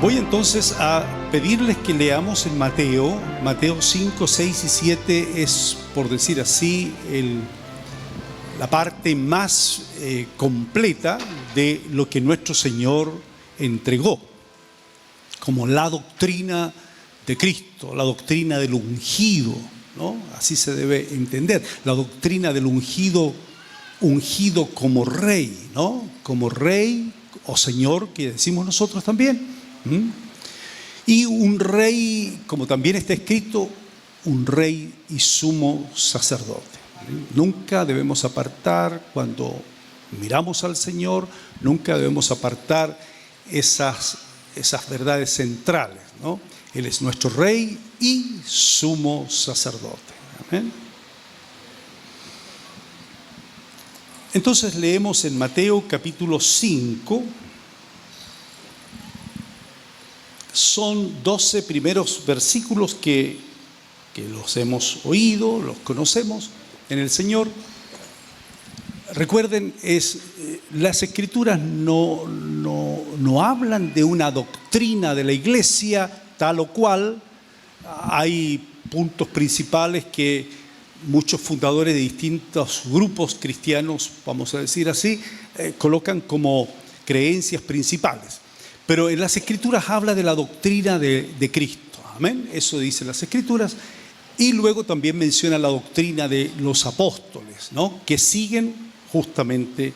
Voy entonces a pedirles que leamos en Mateo 5, 6 y 7 es, por decir así, la parte más completa de lo que nuestro Señor entregó, como la doctrina de Cristo, la doctrina del ungido, ¿no? Así se debe entender, la doctrina del ungido como rey, ¿no? Como rey o señor, que decimos nosotros también. Y un rey, como también está escrito, un rey y sumo sacerdote. Nunca debemos apartar, cuando miramos al Señor, nunca debemos apartar esas verdades centrales, ¿no? Él es nuestro rey y sumo sacerdote. Amén. Entonces leemos en Mateo capítulo 5. Son 12 primeros versículos que los hemos oído, los conocemos en el Señor. Recuerden, las Escrituras no hablan de una doctrina de la Iglesia tal o cual. Hay puntos principales que muchos fundadores de distintos grupos cristianos, vamos a decir así, colocan como creencias principales. Pero en las Escrituras habla de la doctrina de Cristo. Amén. Eso dicen las Escrituras. Y luego también menciona la doctrina de los apóstoles, ¿no? Que siguen justamente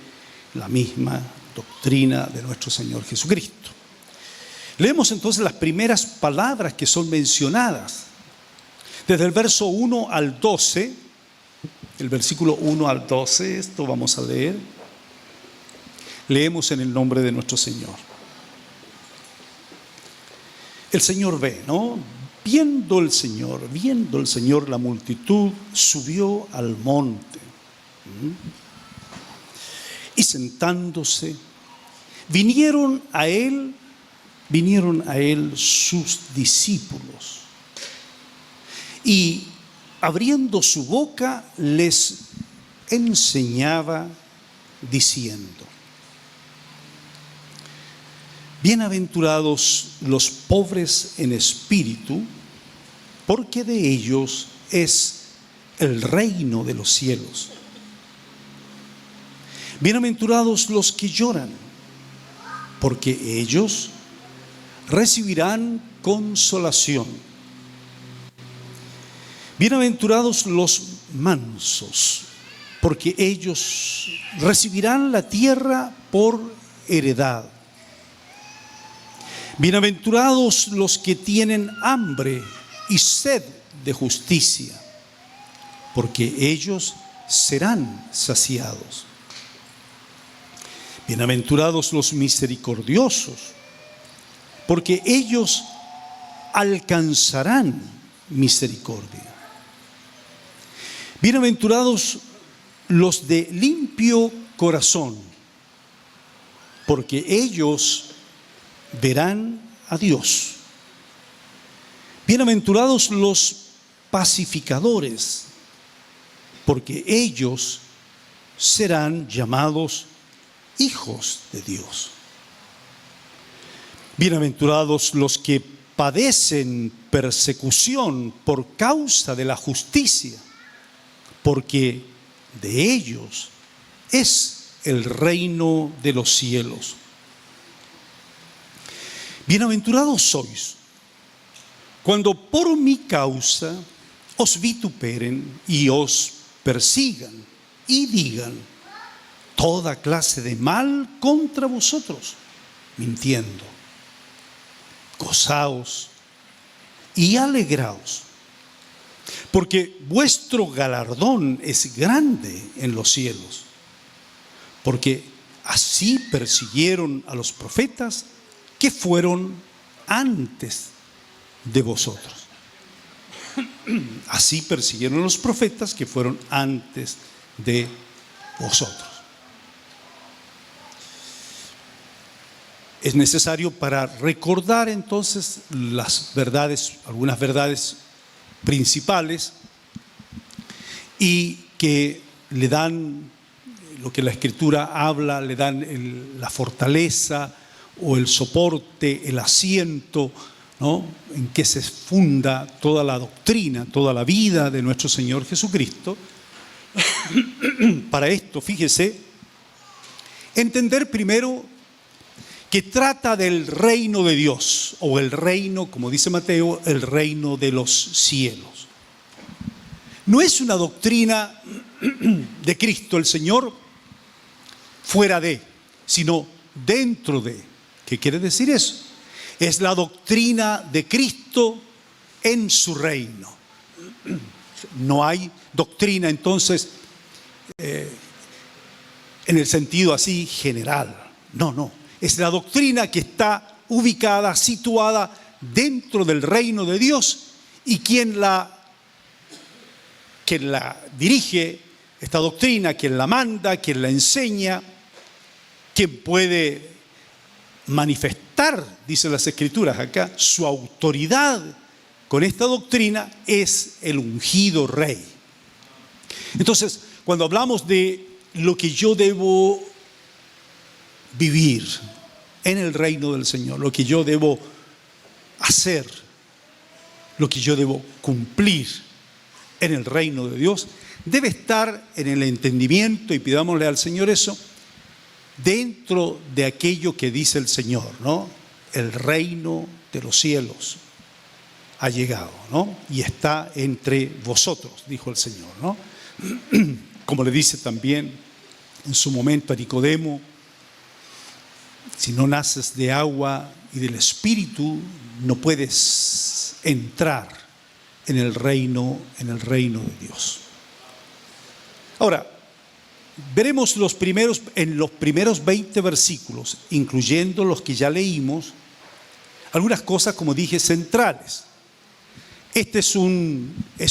la misma doctrina de nuestro Señor Jesucristo. Leemos entonces las primeras palabras que son mencionadas. Desde el verso 1 al 12, el versículo 1 al 12, esto vamos a leer. Leemos en el nombre de nuestro Señor. El Señor ve, ¿no? Viendo el Señor la multitud, subió al monte. Y sentándose, vinieron a él sus discípulos. Y abriendo su boca, les enseñaba diciendo: bienaventurados los pobres en espíritu, porque de ellos es el reino de los cielos. Bienaventurados los que lloran, porque ellos recibirán consolación. Bienaventurados los mansos, porque ellos recibirán la tierra por heredad. Bienaventurados los que tienen hambre y sed de justicia, porque ellos serán saciados. Bienaventurados los misericordiosos, porque ellos alcanzarán misericordia. Bienaventurados los de limpio corazón, porque ellos verán a Dios. Bienaventurados los pacificadores, porque ellos serán llamados hijos de Dios. Bienaventurados los que padecen persecución por causa de la justicia, porque de ellos es el reino de los cielos. Bienaventurados sois cuando por mi causa os vituperen y os persigan y digan toda clase de mal contra vosotros, mintiendo. Gozaos y alegraos, porque vuestro galardón es grande en los cielos, porque así persiguieron a los profetas que fueron antes de vosotros. Así persiguieron a los profetas que fueron antes de vosotros. Es necesario para recordar entonces las verdades, algunas verdades principales, y que le dan lo que la Escritura habla, le dan la fortaleza o el soporte, el asiento, ¿no?, en que se funda toda la doctrina, toda la vida de nuestro Señor Jesucristo. Para esto, fíjese, entender primero que trata del reino de Dios, o el reino, como dice Mateo, el reino de los cielos. No es una doctrina de Cristo el Señor fuera de, sino dentro de. ¿Qué quiere decir eso? Es la doctrina de Cristo en su reino. No hay doctrina entonces en el sentido así general. No. Es la doctrina que está ubicada, situada dentro del reino de Dios, y quien la dirige, esta doctrina, quien la manda, quien la enseña, quien puede manifestar, dicen las Escrituras acá, su autoridad con esta doctrina, es el ungido Rey. Entonces, cuando hablamos de lo que yo debo vivir en el reino del Señor, lo que yo debo hacer, lo que yo debo cumplir en el reino de Dios, debe estar en el entendimiento, y pidámosle al Señor eso, dentro de aquello que dice el Señor, ¿no? El reino de los cielos ha llegado, ¿no? Y está entre vosotros, dijo el Señor, ¿no? Como le dice también en su momento a Nicodemo, si no naces de agua y del Espíritu, no puedes entrar en el reino de Dios. Ahora, veremos en los primeros 20 versículos, incluyendo los que ya leímos, algunas cosas, como dije, centrales. Esta es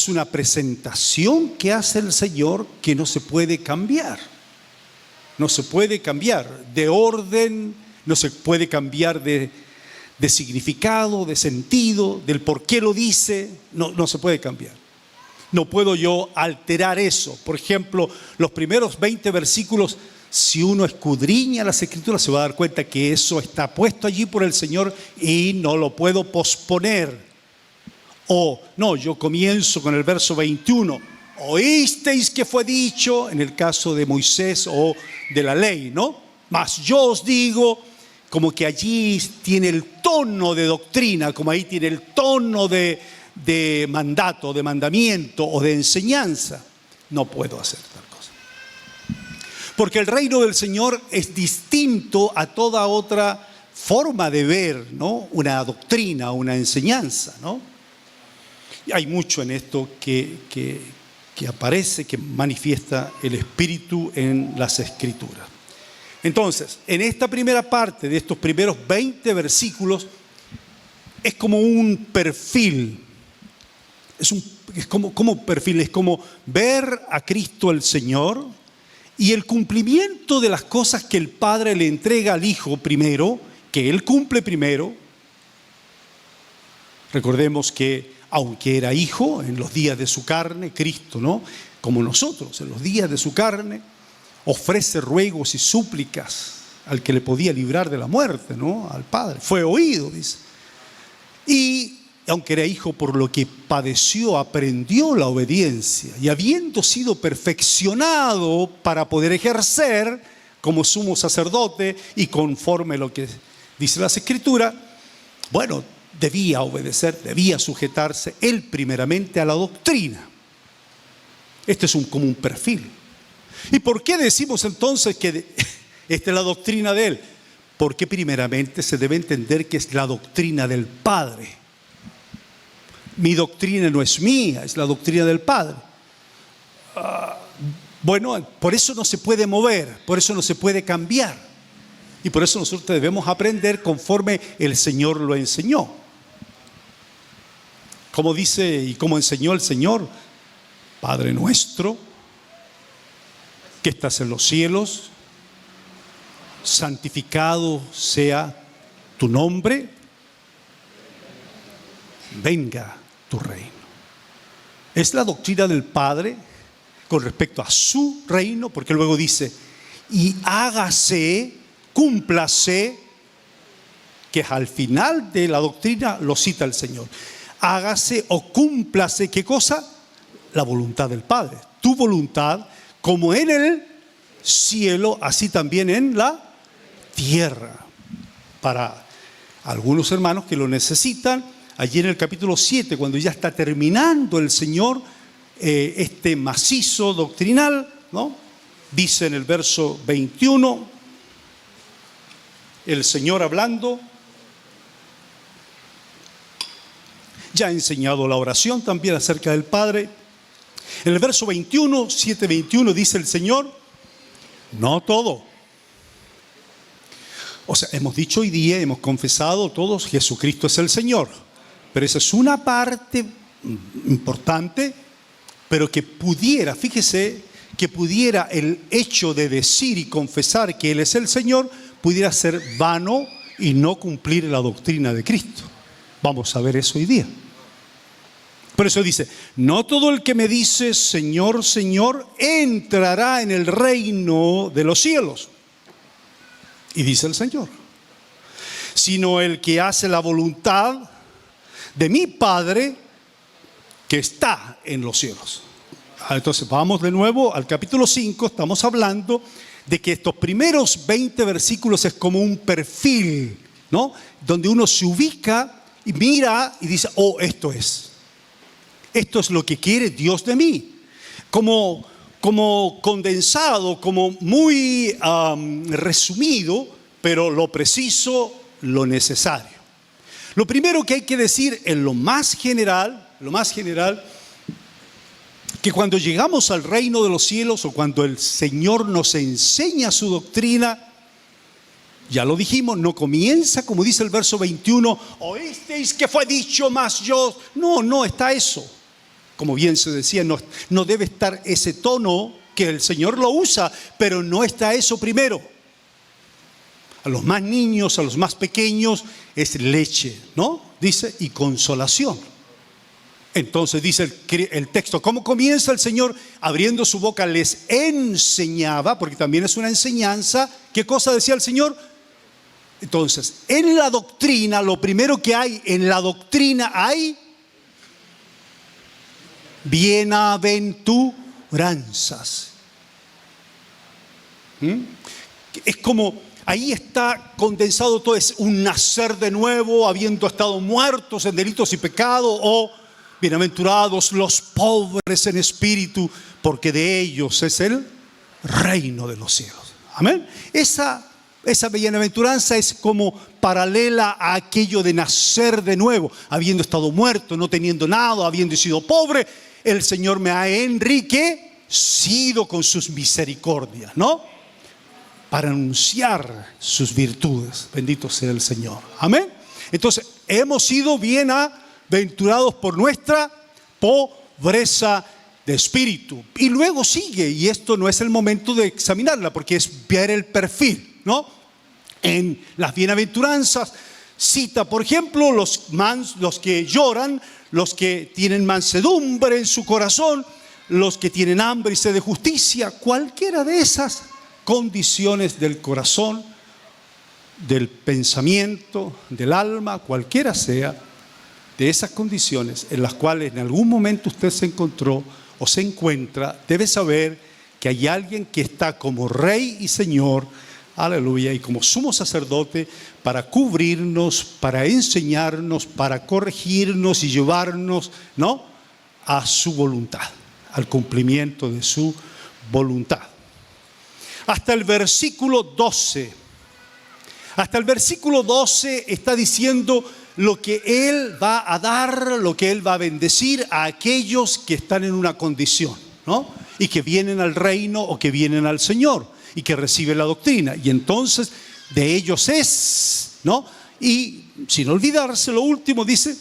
una presentación que hace el Señor que no se puede cambiar. No se puede cambiar de orden, no se puede cambiar de significado, de sentido, del por qué lo dice, no se puede cambiar. No puedo yo alterar eso. Por ejemplo, los primeros 20 versículos, si uno escudriña las Escrituras, se va a dar cuenta que eso está puesto allí por el Señor y no lo puedo posponer. O no, yo comienzo con el verso 21. Oísteis que fue dicho, en el caso de Moisés o de la ley, ¿no? Mas yo os digo, como que allí tiene el tono de doctrina, como ahí tiene el tono de mandato, de mandamiento o de enseñanza. No puedo hacer tal cosa. Porque el reino del Señor es distinto a toda otra forma de ver, ¿no?, una doctrina, una enseñanza, ¿no? Y hay mucho en esto que aparece, que manifiesta el Espíritu en las Escrituras. Entonces, en esta primera parte de estos primeros 20 versículos, es como un perfil. Es como perfil, es como ver a Cristo el Señor y el cumplimiento de las cosas que el Padre le entrega al Hijo primero, que Él cumple primero. Recordemos que aunque era Hijo en los días de su carne, Cristo, ¿no?, como nosotros, en los días de su carne, ofrece ruegos y súplicas al que le podía librar de la muerte, ¿no?, al Padre. Fue oído, dice. Y aunque era Hijo, por lo que padeció, aprendió la obediencia, y habiendo sido perfeccionado para poder ejercer como sumo sacerdote y conforme a lo que dice las Escrituras, bueno, debía obedecer, debía sujetarse él primeramente a la doctrina. Este es como un perfil. ¿Y por qué decimos entonces que esta es la doctrina de él? Porque primeramente se debe entender que es la doctrina del Padre. Mi doctrina no es mía, es la doctrina del Padre. Bueno, por eso no se puede mover, por eso no se puede cambiar. Y por eso nosotros debemos aprender conforme el Señor lo enseñó. Como dice y como enseñó el Señor: Padre nuestro, que estás en los cielos, santificado sea tu nombre, venga tu reino. Es la doctrina del Padre con respecto a su reino, porque luego dice: y hágase, cúmplase porque al final de la doctrina lo cita el Señor. Hágase o cúmplase, ¿qué cosa? La voluntad del Padre. Tu voluntad, como en el cielo, así también en la tierra. Para algunos hermanos que lo necesitan, allí en el capítulo 7, cuando ya está terminando el Señor este macizo doctrinal, ¿no? Dice en el verso 21, el Señor hablando, ya ha enseñado la oración también acerca del Padre. En el verso 21, 7:21 dice el Señor, no todo. O sea, hemos dicho hoy día, hemos confesado todos, Jesucristo es el Señor. Pero esa es una parte importante, pero que pudiera, fíjese, que pudiera el hecho de decir y confesar que Él es el Señor, pudiera ser vano y no cumplir la doctrina de Cristo. Vamos a ver eso hoy día. Por eso dice, no todo el que me dice Señor, Señor, entrará en el reino de los cielos. Y dice el Señor, sino el que hace la voluntad de mi Padre que está en los cielos. Entonces vamos de nuevo al capítulo 5, estamos hablando de que estos primeros 20 versículos es como un perfil, ¿no? Donde uno se ubica y mira y dice, oh, esto es lo que quiere Dios de mí. Como condensado, como muy resumido, pero lo preciso, lo necesario. Lo primero que hay que decir en lo más general, que cuando llegamos al reino de los cielos o cuando el Señor nos enseña su doctrina, ya lo dijimos, no comienza como dice el verso 21, oísteis que fue dicho más yo. No está eso. Como bien se decía, no debe estar ese tono que el Señor lo usa, pero no está eso primero. A los más niños, a los más pequeños, es leche, ¿no? Dice, y consolación. Entonces dice el texto, ¿cómo comienza el Señor? Abriendo su boca les enseñaba, porque también es una enseñanza. ¿Qué cosa decía el Señor? Entonces, en la doctrina, lo primero que hay, en la doctrina hay bienaventuranzas. Es como, ahí está condensado todo, es un nacer de nuevo, habiendo estado muertos en delitos y pecados, o bienaventurados los pobres en espíritu, porque de ellos es el reino de los cielos. Amén. Esa bienaventuranza es como paralela a aquello de nacer de nuevo, habiendo estado muerto, no teniendo nada, habiendo sido pobre, el Señor me ha enriquecido con sus misericordias, ¿no? Para anunciar sus virtudes. Bendito sea el Señor. Amén. Entonces, hemos sido bienaventurados por nuestra pobreza de espíritu. Y luego sigue, y esto no es el momento de examinarla, porque es ver el perfil, ¿no? En las bienaventuranzas cita, por ejemplo, los que lloran, los que tienen mansedumbre en su corazón, los que tienen hambre y sed de justicia, cualquiera de esas condiciones del corazón, del pensamiento, del alma, cualquiera sea, de esas condiciones en las cuales en algún momento usted se encontró o se encuentra, debe saber que hay alguien que está como Rey y Señor, aleluya, y como sumo sacerdote para cubrirnos, para enseñarnos, para corregirnos y llevarnos, ¿no?, a su voluntad, al cumplimiento de su voluntad. Hasta el versículo 12. Hasta el versículo 12 está diciendo lo que Él va a dar, lo que Él va a bendecir a aquellos que están en una condición, ¿no? Y que vienen al reino o que vienen al Señor y que reciben la doctrina. Y entonces de ellos es, ¿no? Y sin olvidarse, lo último dice,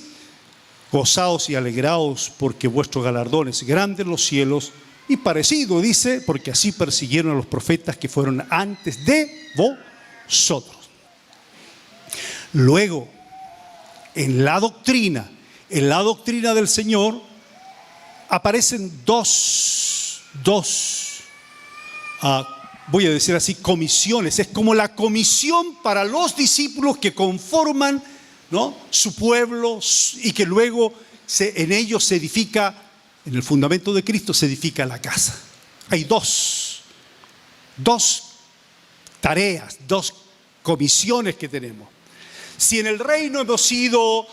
gozaos y alegraos porque vuestro galardón es grande en los cielos. Y parecido dice, porque así persiguieron a los profetas que fueron antes de vosotros. Luego, en la doctrina del Señor, aparecen dos voy a decir así, comisiones. Es como la comisión para los discípulos que conforman, ¿no?, su pueblo, y que luego en ellos se edifica, en el fundamento de Cristo se edifica la casa. Hay dos tareas, dos comisiones que tenemos. Si en el reino hemos sido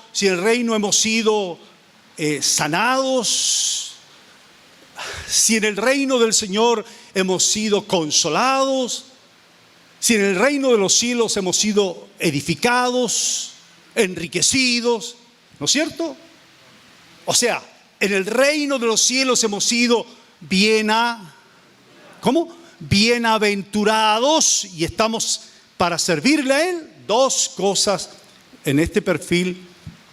sanados, si en el reino del Señor hemos sido consolados, si en el reino de los cielos hemos sido edificados, enriquecidos, ¿no es cierto? O sea, en el reino de los cielos hemos sido bienaventurados y estamos para servirle a Él. Dos cosas en este perfil,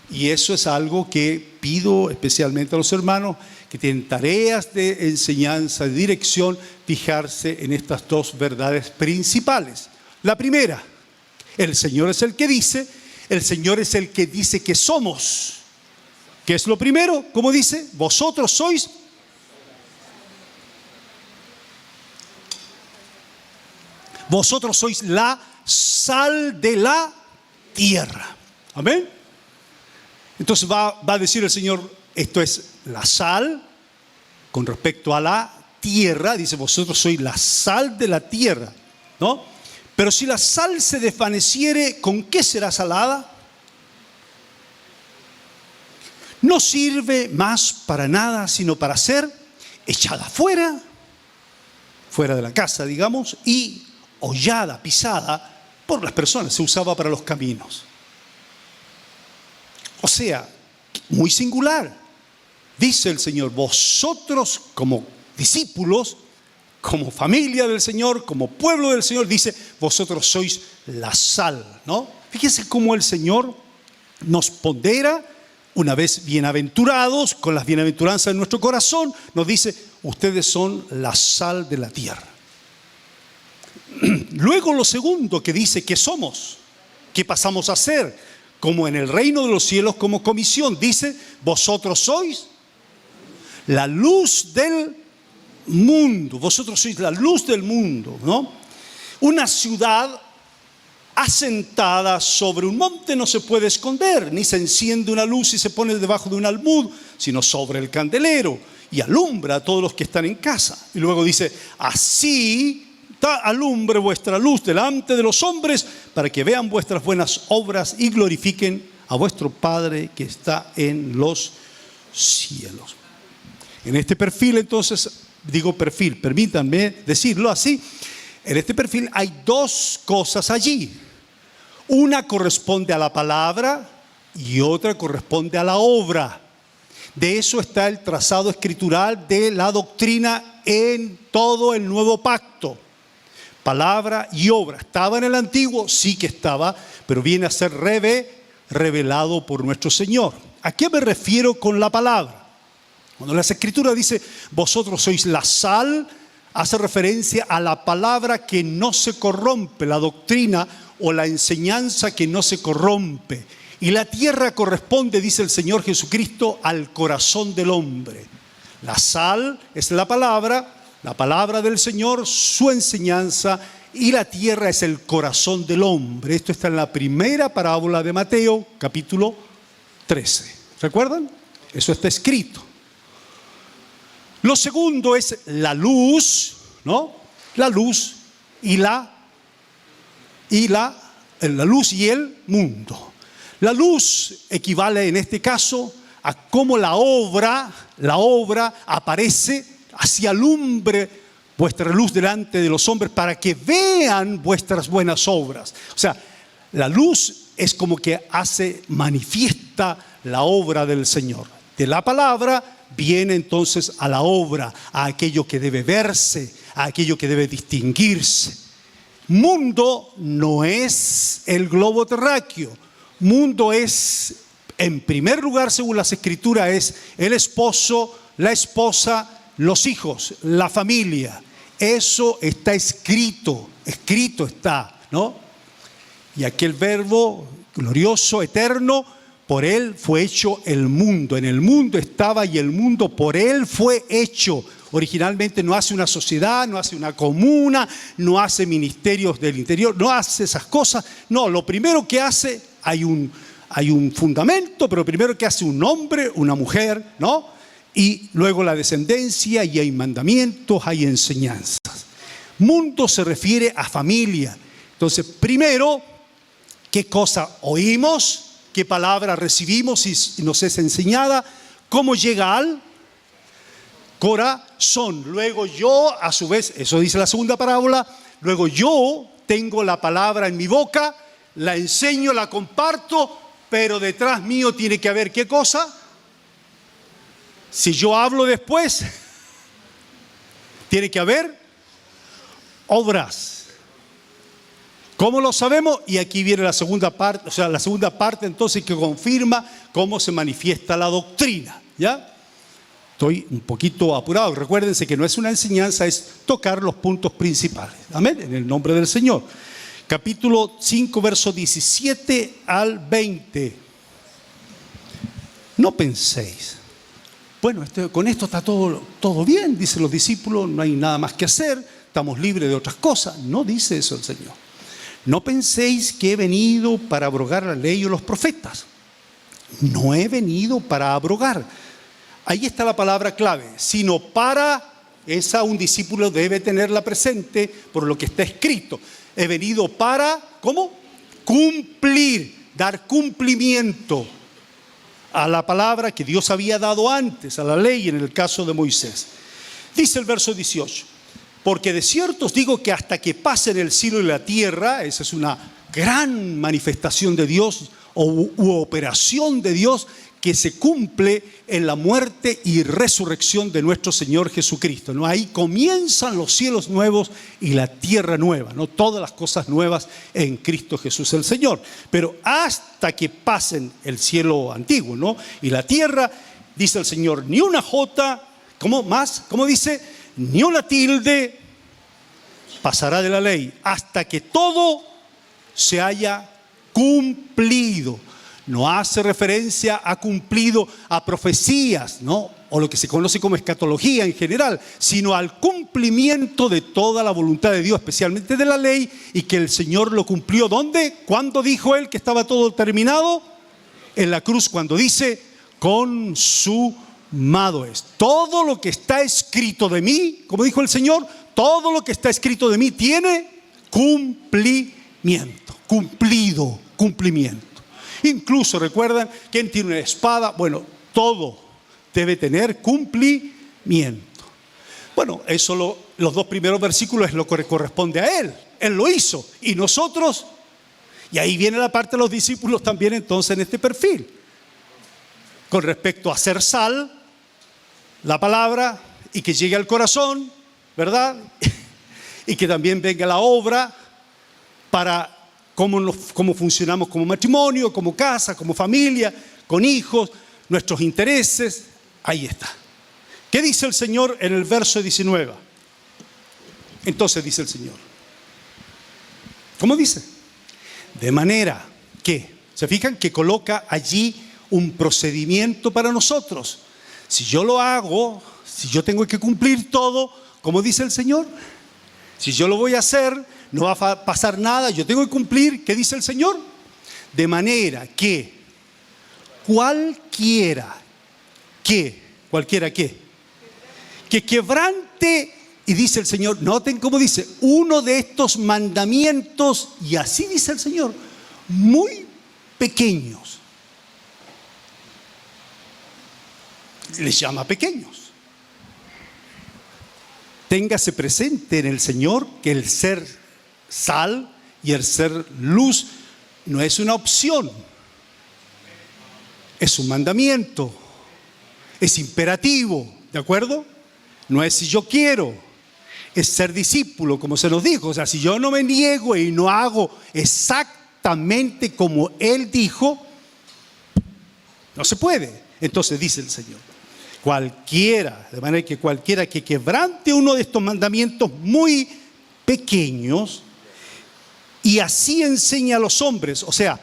y eso es algo que pido especialmente a los hermanos que tienen tareas de enseñanza, de dirección, fijarse en estas dos verdades principales. La primera, el Señor es el que dice que somos. ¿Qué es lo primero? ¿Cómo dice? Vosotros sois la sal de la tierra. Amén. Entonces va a decir el Señor, esto es la sal con respecto a la tierra. Dice, vosotros sois la sal de la tierra, ¿no? Pero si la sal se desvaneciere, ¿con qué será salada? No sirve más para nada, sino para ser echada fuera de la casa, digamos, y hollada, pisada por las personas. Se usaba para los caminos. O sea, muy singular. Dice el Señor, vosotros como discípulos, como familia del Señor, como pueblo del Señor, dice, vosotros sois la sal, ¿no? Fíjense cómo el Señor nos pondera. Una vez bienaventurados, con las bienaventuranzas en nuestro corazón, nos dice, ustedes son la sal de la tierra. Luego lo segundo que dice que somos, ¿qué pasamos a ser? Como en el reino de los cielos, como comisión, dice, vosotros sois la luz del mundo. Vosotros sois la luz del mundo, ¿no? Una ciudad asentada sobre un monte no se puede esconder, ni se enciende una luz y se pone debajo de un almud, sino sobre el candelero y alumbra a todos los que están en casa. Y luego dice, así alumbre vuestra luz delante de los hombres, para que vean vuestras buenas obras y glorifiquen a vuestro Padre que está en los cielos. En este perfil, entonces, permítanme decirlo así, en este perfil hay dos cosas allí. Una corresponde a la palabra y otra corresponde a la obra. De eso está el trazado escritural de la doctrina en todo el nuevo pacto. Palabra y obra. ¿Estaba en el antiguo? Sí que estaba, pero viene a ser revelado por nuestro Señor. ¿A qué me refiero con la palabra? Cuando las escrituras dice, vosotros sois la sal, hace referencia a la palabra que no se corrompe, la doctrina o la enseñanza que no se corrompe. Y la tierra corresponde, dice el Señor Jesucristo, al corazón del hombre. La sal es la palabra del Señor, su enseñanza, y la tierra es el corazón del hombre. Esto está en la primera parábola de Mateo, capítulo 13. ¿Recuerdan? Eso está escrito. Lo segundo es la luz, ¿no? La luz y la luz y el mundo. La luz equivale en este caso a cómo la obra aparece, así alumbre vuestra luz delante de los hombres para que vean vuestras buenas obras. O sea, la luz es como que manifiesta la obra del Señor. De la palabra viene entonces a la obra, a aquello que debe verse, a aquello que debe distinguirse. Mundo no es el globo terráqueo. Mundo es, en primer lugar, según las escrituras, es el esposo, la esposa, los hijos, la familia. Eso está escrito está, ¿no? Y aquel verbo glorioso, eterno, por él fue hecho el mundo. En el mundo estaba y el mundo por él fue hecho. originalmente no hace una sociedad, no hace una comuna, no hace ministerios del interior, no hace esas cosas. No, lo primero que hace, hay un fundamento, pero primero que hace un hombre, una mujer, ¿no? Y luego la descendencia, y hay mandamientos, hay enseñanzas. Mundo se refiere a familia. Entonces, primero, ¿qué cosa oímos? ¿Qué palabra recibimos y nos es enseñada? ¿Cómo llega al corazón? Luego yo, a su vez, eso dice la segunda parábola, luego yo tengo la palabra en mi boca, la enseño, la comparto, pero detrás mío tiene que haber ¿qué cosa? Si yo hablo después, tiene que haber obras. ¿Cómo lo sabemos? Y aquí viene la segunda parte, o sea, la segunda parte entonces que confirma cómo se manifiesta la doctrina, ¿ya? Estoy un poquito apurado. Recuérdense que no es una enseñanza, es tocar los puntos principales. Amén, en el nombre del Señor. Capítulo 5, verso 17 al 20. No penséis. Bueno, con esto está todo bien, dicen los discípulos, no hay nada más que hacer, estamos libres de otras cosas. No dice eso el Señor. No penséis que he venido para abrogar la ley o los profetas. No he venido para abrogar. Ahí está la palabra clave. Sino para, esa un discípulo debe tenerla presente por lo que está escrito. He venido para, ¿cómo? Cumplir, dar cumplimiento a la palabra que Dios había dado antes, a la ley en el caso de Moisés. Dice el verso 18. Porque de cierto os digo que hasta que pasen el cielo y la tierra, esa es una gran manifestación de Dios u operación de Dios que se cumple en la muerte y resurrección de nuestro Señor Jesucristo, ¿no? Ahí comienzan los cielos nuevos y la tierra nueva, ¿no? Todas las cosas nuevas en Cristo Jesús el Señor. Pero hasta que pasen el cielo antiguo, ¿no? Y la tierra, dice el Señor, ni una jota, ¿cómo más? ¿Cómo dice? Ni una tilde pasará de la ley hasta que todo se haya cumplido. No hace referencia a cumplido a profecías, ¿no? O lo que se conoce como escatología en general, sino al cumplimiento de toda la voluntad de Dios, especialmente de la ley, y que el Señor lo cumplió. ¿Dónde? ¿Cuándo dijo Él que estaba todo terminado? En la cruz, cuando dice, consumado es. Todo lo que está escrito de mí, como dijo el Señor, todo lo que está escrito de mí tiene cumplimiento, cumplimiento. Incluso, ¿recuerdan? ¿Quién tiene una espada? Bueno, todo debe tener cumplimiento. Bueno, eso los dos primeros versículos es lo que corresponde a Él. Él lo hizo. Y nosotros, y ahí viene la parte de los discípulos también entonces en este perfil. Con respecto a ser sal, la palabra, y que llegue al corazón, ¿verdad? Y que también venga la obra para cómo funcionamos como matrimonio, como casa, como familia, con hijos, nuestros intereses. Ahí está. ¿Qué dice el Señor en el verso 19? Entonces dice el Señor. ¿Cómo dice? De manera que, ¿se fijan? Que coloca allí un procedimiento para nosotros. Si yo lo hago, si yo tengo que cumplir todo, ¿cómo dice el Señor? Si yo lo voy a hacer, no va a pasar nada, yo tengo que cumplir. ¿Qué dice el Señor? De manera que cualquiera que quebrante, y dice el Señor, noten cómo dice, uno de estos mandamientos, y así dice el Señor, muy pequeños. Les llama pequeños. Téngase presente en el Señor que el ser sal y el ser luz no es una opción, es un mandamiento, es imperativo, ¿de acuerdo? No es si yo quiero, es ser discípulo, como se nos dijo. O sea, si yo no me niego y no hago exactamente como Él dijo, no se puede. Entonces dice el Señor, cualquiera, de manera que cualquiera que quebrante uno de estos mandamientos muy pequeños y así enseña a los hombres, o sea,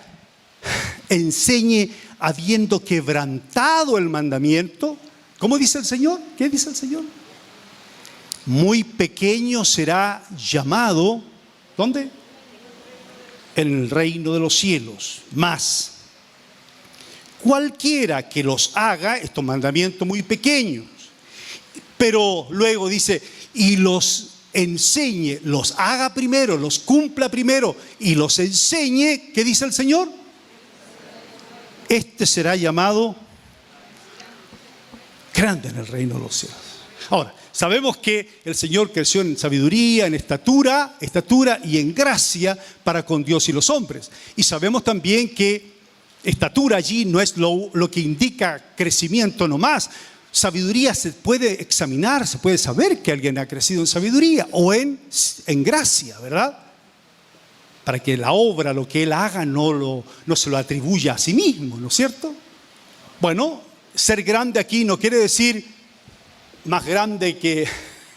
enseñe habiendo quebrantado el mandamiento. ¿Cómo dice el Señor? ¿Qué dice el Señor? muy pequeño será llamado, ¿dónde? En el reino de los cielos. Más, cualquiera que los haga, estos mandamientos muy pequeños, pero luego dice, y los enseñe, los haga primero, los cumpla primero y los enseñe, ¿qué dice el Señor? Este será llamado grande en el reino de los cielos. Ahora, sabemos que el Señor creció en sabiduría, en estatura y en gracia para con Dios y los hombres. Y sabemos también que estatura allí no es lo que indica crecimiento nomás. Sabiduría se puede examinar, se puede saber que alguien ha crecido en sabiduría o en gracia, ¿verdad? Para que la obra, lo que él haga, no se lo atribuya a sí mismo, ¿no es cierto? Bueno, ser grande aquí no quiere decir más grande que,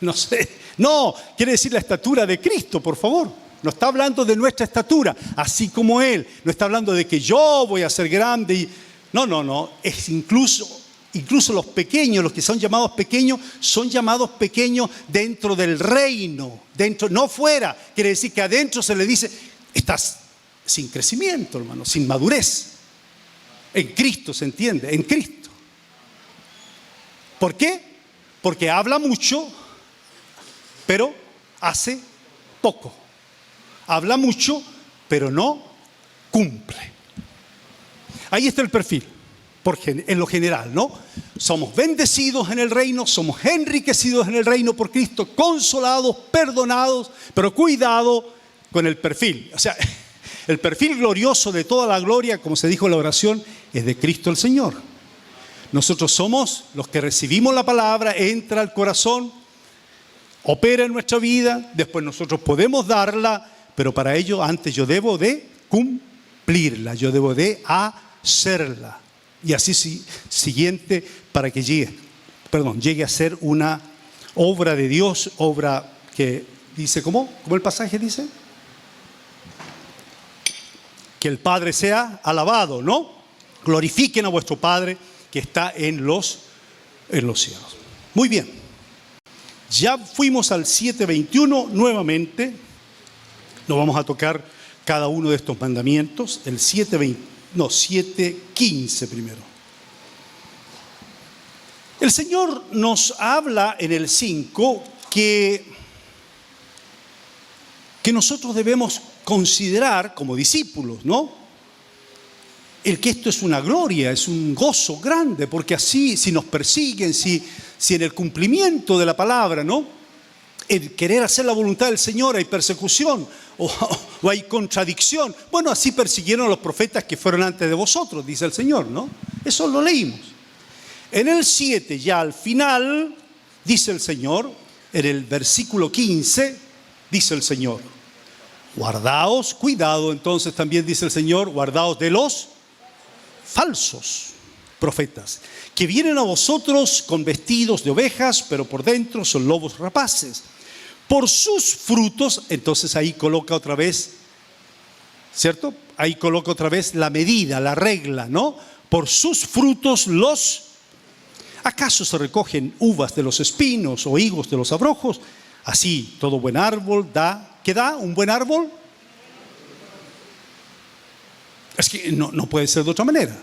no sé, no, quiere decir la estatura de Cristo, por favor. No está hablando de nuestra estatura, así como Él. No está hablando de que yo voy a ser grande. No, es incluso los pequeños, los que son llamados pequeños dentro del reino, dentro, no fuera. Quiere decir que adentro se le dice, estás sin crecimiento, hermano, sin madurez. En Cristo se entiende, en Cristo. ¿Por qué? Porque habla mucho, pero hace poco. Habla mucho, pero no cumple. Ahí está el perfil, en lo general, ¿no? Somos bendecidos en el reino, somos enriquecidos en el reino por Cristo, consolados, perdonados, pero cuidado con el perfil. O sea, el perfil glorioso de toda la gloria, como se dijo en la oración, es de Cristo el Señor. Nosotros somos los que recibimos la palabra, entra al corazón, opera en nuestra vida, después nosotros podemos darla, pero para ello antes yo debo de cumplirla, yo debo de hacerla. Y así siguiente para que llegue a ser una obra de Dios, obra que dice, ¿cómo el pasaje dice? Que el Padre sea alabado, ¿no? Glorifiquen a vuestro Padre que está en los cielos. Muy bien. Ya fuimos al 7:21 nuevamente. No vamos a tocar cada uno de estos mandamientos. El 7:15 primero. El Señor nos habla en el 5 que nosotros debemos considerar como discípulos, ¿no? El que esto es una gloria, es un gozo grande, porque así, si nos persiguen, si en el cumplimiento de la palabra, ¿no? El querer hacer la voluntad del Señor hay persecución o hay contradicción. Bueno, así persiguieron a los profetas que fueron antes de vosotros, dice el Señor, ¿no? Eso lo leímos. En el 7, ya al final, dice el Señor, en el versículo 15, dice el Señor, guardaos, cuidado, entonces también dice el Señor, guardaos de los falsos profetas, que vienen a vosotros con vestidos de ovejas, pero por dentro son lobos rapaces. Por sus frutos, entonces ahí coloca otra vez, ¿cierto? Ahí coloca otra vez la medida, la regla, ¿no? Por sus frutos ¿acaso se recogen uvas de los espinos o higos de los abrojos? Así, todo buen árbol da, ¿qué da un buen árbol? Es que no puede ser de otra manera.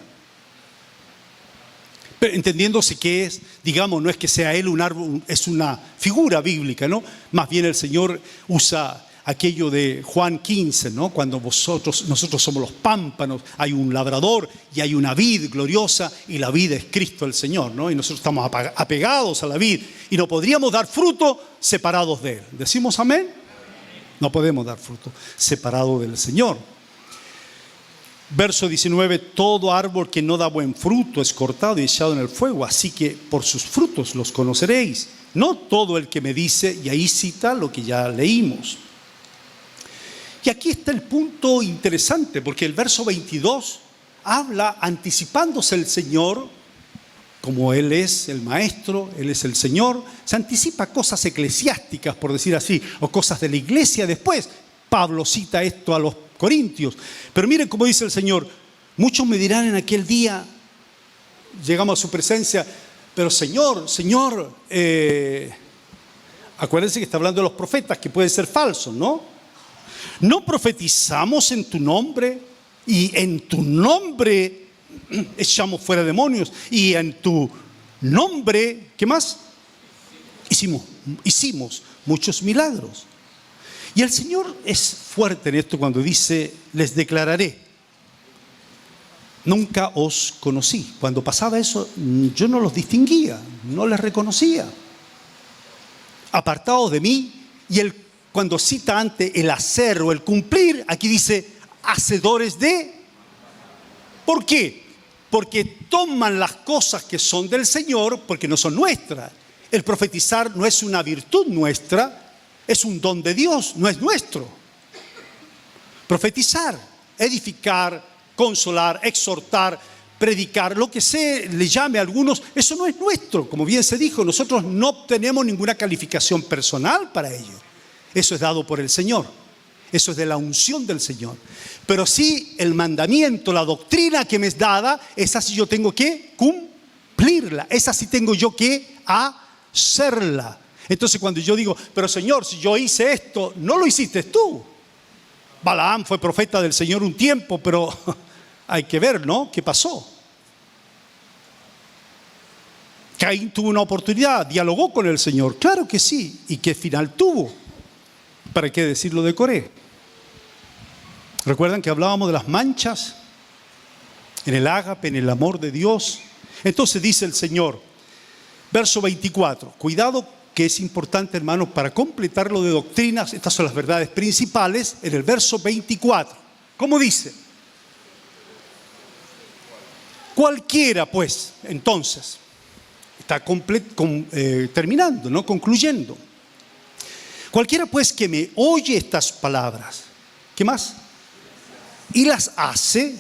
Pero entendiéndose que es, digamos, no es que sea él un árbol, es una figura bíblica, ¿no? Más bien el Señor usa aquello de Juan 15, ¿no? Cuando nosotros somos los pámpanos, hay un labrador y hay una vid gloriosa y la vid es Cristo el Señor, ¿no? Y nosotros estamos apegados a la vid y no podríamos dar fruto separados de Él. ¿Decimos amén? No podemos dar fruto separado del Señor. Verso 19, todo árbol que no da buen fruto es cortado y echado en el fuego, así que por sus frutos los conoceréis. No todo el que me dice, y ahí cita lo que ya leímos. Y aquí está el punto interesante, porque el verso 22 habla anticipándose el Señor, como Él es el Maestro, Él es el Señor, se anticipa cosas eclesiásticas, por decir así, o cosas de la iglesia después. Pablo cita esto a los Corintios. Pero miren cómo dice el Señor, muchos me dirán en aquel día, llegamos a su presencia, pero Señor, Acuérdense que está hablando de los profetas, que pueden ser falsos, ¿no? No profetizamos en tu nombre y en tu nombre echamos fuera demonios y en tu nombre, ¿qué más? Hicimos muchos milagros. Y el Señor es fuerte en esto cuando dice, les declararé, nunca os conocí. Cuando pasaba eso, yo no los distinguía, no les reconocía. Apartados de mí. Y cuando cita antes el hacer o el cumplir, aquí dice, hacedores de. ¿Por qué? Porque toman las cosas que son del Señor, porque no son nuestras. El profetizar no es una virtud nuestra, es un don de Dios, no es nuestro. Profetizar, edificar, consolar, exhortar, predicar, lo que se le llame a algunos, eso no es nuestro. Como bien se dijo, nosotros no obtenemos ninguna calificación personal para ello. Eso es dado por el Señor. Eso es de la unción del Señor. Pero sí, el mandamiento, la doctrina que me es dada, esa sí yo tengo que cumplirla. Esa sí tengo yo que hacerla. Entonces cuando yo digo, pero Señor, si yo hice esto, no lo hiciste tú. Balaam fue profeta del Señor un tiempo, pero hay que ver, ¿no? ¿Qué pasó? Caín tuvo una oportunidad, dialogó con el Señor. Claro que sí. ¿Y qué final tuvo? ¿Para qué decirlo de Coré? ¿Recuerdan que hablábamos de las manchas? En el ágape, en el amor de Dios. Entonces dice el Señor, verso 24, cuidado que es importante, hermanos, para completar lo de doctrinas, estas son las verdades principales, en el verso 24. ¿Cómo dice? Cualquiera, pues, entonces, está terminando, ¿no? Concluyendo. Cualquiera, pues, que me oye estas palabras, ¿qué más? Y las hace,